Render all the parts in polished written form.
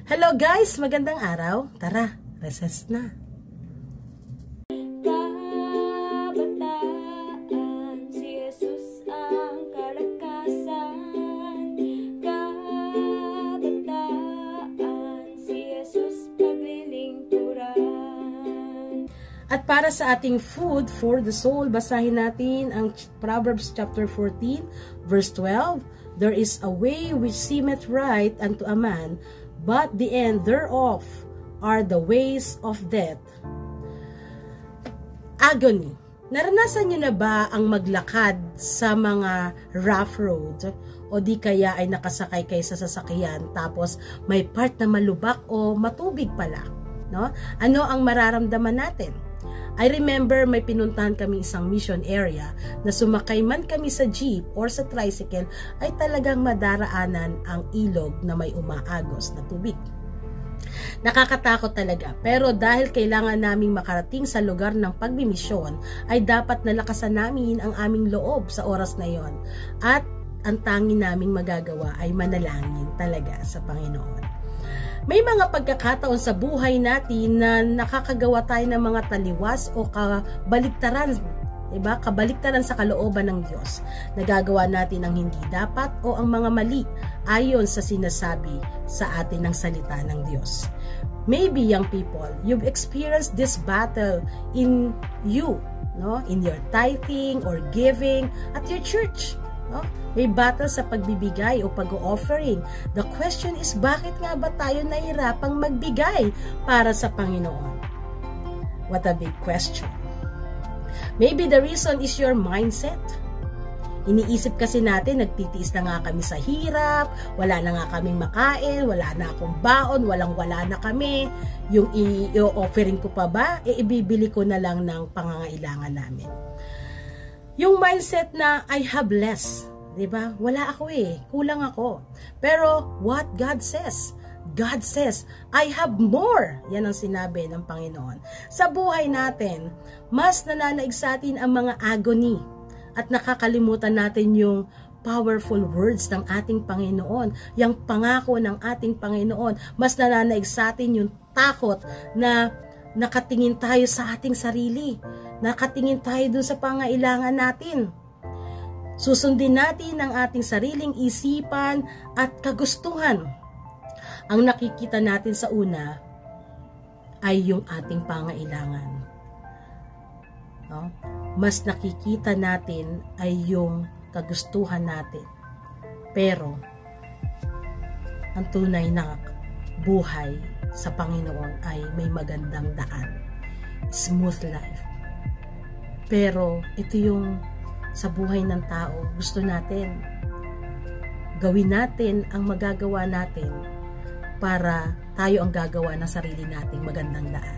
Hello guys! Magandang araw. Tara, recess na. Kabataan, si Jesus ang kalakasan. Kabataan, si Jesus paglilingkuran. At para sa ating food for the soul, basahin natin ang Proverbs chapter 14, verse 12. There is a way which seemeth right unto a man, but the end thereof are the ways of death. Agony. Naranasan niyo na ba ang maglakad sa mga rough road o di kaya ay nakasakay kayo sa sasakyan tapos may part na malubak o matubig pala, no? Ano ang mararamdaman natin? I remember may pinuntahan kami isang mission area na sumakay man kami sa jeep or sa tricycle ay talagang madaraanan ang ilog na may umaagos na tubig. Nakakatakot talaga, pero dahil kailangan naming makarating sa lugar ng pagbimisyon ay dapat nalakasan namin ang aming loob sa oras na yon at ang tanging naming magagawa ay manalangin talaga sa Panginoon. May mga pagkakataon sa buhay natin na nakakagawa tayo ng mga taliwas o kabaliktaran, diba? Kabaliktaran sa kalooban ng Diyos. Nagagawa natin ang hindi dapat o ang mga mali ayon sa sinasabi sa atin ng salita ng Diyos. Maybe, young people, you've experienced this battle in you, no? In your tithing or giving at your church. No? May battle sa pagbibigay o pag-offering. The question is, bakit nga ba tayo nahirapang magbigay para sa Panginoon? What a big question. Maybe the reason is your mindset. Iniisip kasi natin, nagtitiis na nga kami sa hirap, wala na nga kaming makain, wala na akong baon, walang-wala na kami. Yung i-offering ko pa ba, ibibili ko na lang ng pangangailangan namin. Yung mindset na I have less, diba? Wala ako kulang ako. Pero what God says? God says, I have more. Yan ang sinabi ng Panginoon. Sa buhay natin, mas nananaig sa atin ang mga agony at nakakalimutan natin yung powerful words ng ating Panginoon, yung pangako ng ating Panginoon. Mas nananaig sa atin yung takot na nakatingin tayo sa ating sarili. Nakatingin tayo dun sa pangailangan natin. Susundin natin ang ating sariling isipan at kagustuhan. Ang nakikita natin sa una ay yung ating pangailangan. No? Mas nakikita natin ay yung kagustuhan natin. Pero ang tunay na buhay sa Panginoon ay may magandang daan. Smooth life. Pero ito yung sa buhay ng tao, gusto natin. Gawin natin ang magagawa natin para tayo ang gagawa ng sarili nating magandang daan.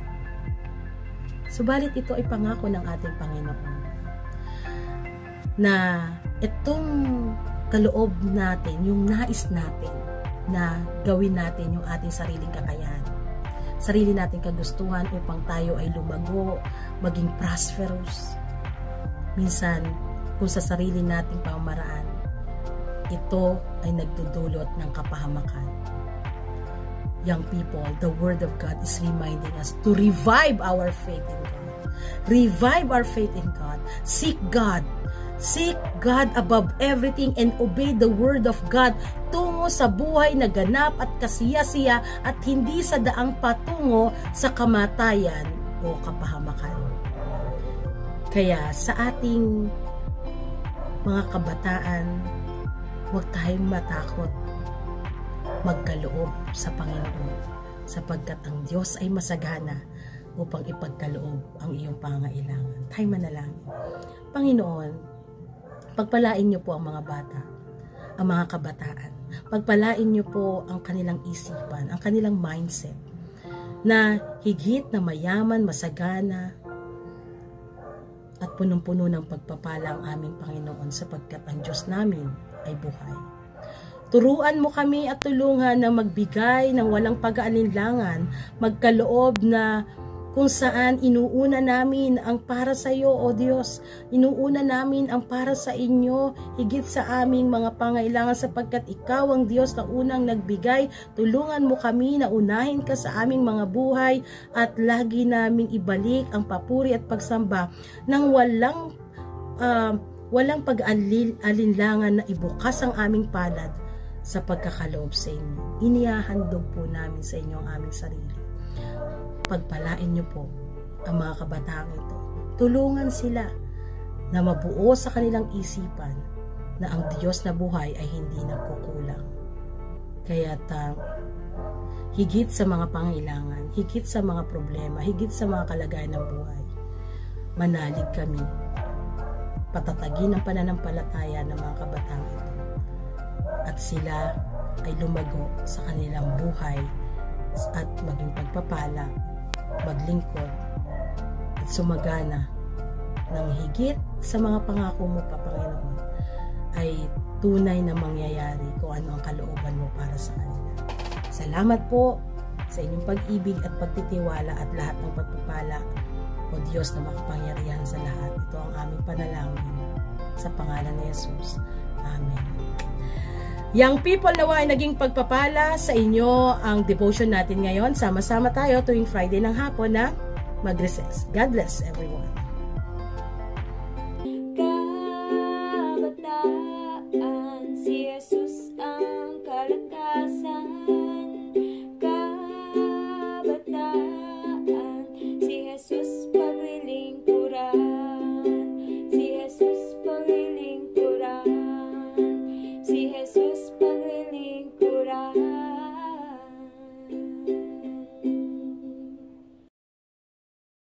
Subalit ito ay pangako ng ating Panginoon na itong kaloob natin, yung nais natin na gawin natin yung ating sariling kakayahan, sarili nating kagustuhan upang tayo ay lumago, maging prosperous. Minsan, kung sa sarili nating pamamaraan, ito ay nagdudulot ng kapahamakan. Young people, the Word of God is reminding us to revive our faith in God. Revive our faith in God. Seek God. Seek God above everything and obey the Word of God tungo sa buhay na ganap at kasiya-siya at hindi sa daang patungo sa kamatayan o kapahamakan. Kaya sa ating mga kabataan, huwag tayong matakot magkaloob sa Panginoon sapagkat ang Diyos ay masagana upang ipagkaloob ang iyong pangangailangan. Tayo manalangin. Panginoon, pagpalain niyo po ang mga bata, ang mga kabataan. Pagpalain niyo po ang kanilang isipan, ang kanilang mindset na higit na mayaman, masagana, at punong-puno ng pagpapala ang aming Panginoon sapagkat ang Diyos namin ay buhay. Turuan mo kami at tulungan na magbigay ng walang pag-aalinlangan, magkaloob na kung saan inuuna namin ang para sa iyo, O Diyos. Inuuna namin ang para sa inyo, higit sa aming mga pangailangan, sapagkat ikaw ang Diyos na unang nagbigay. Tulungan mo kami na unahin ka sa aming mga buhay at lagi naming ibalik ang papuri at pagsamba nang walang pag-alinlangan na ibukas ang aming palad sa pagkakaloob sa inyo. Inihahandog po namin sa inyo ang aming sarili. Pagpalain niyo po ang mga kabataang ito. Tulungan sila na mabuo sa kanilang isipan na ang Diyos na buhay ay hindi nagkukulang. Kaya't higit sa mga pangailangan, higit sa mga problema, higit sa mga kalagayan ng buhay, manalig kami. Patatagin ang pananampalataya ng mga kabataang ito. At sila ay lumago sa kanilang buhay at maging pagpapala, maglingkod at sumagana ng higit sa mga pangako mo pa, Panginoon, ay tunay na mangyayari kung ano ang kalooban mo para sa kanila. Salamat po sa inyong pag-ibig at pagtitiwala at lahat ng pagpapala, O Diyos na makapangyarihan sa lahat. Ito ang aming panalangin sa pangalan ni Jesus. Amen. Young people, nawa ay naging pagpapala sa inyo ang devotion natin ngayon. Sama-sama tayo tuwing Friday ng hapon na mag-recess. God bless everyone.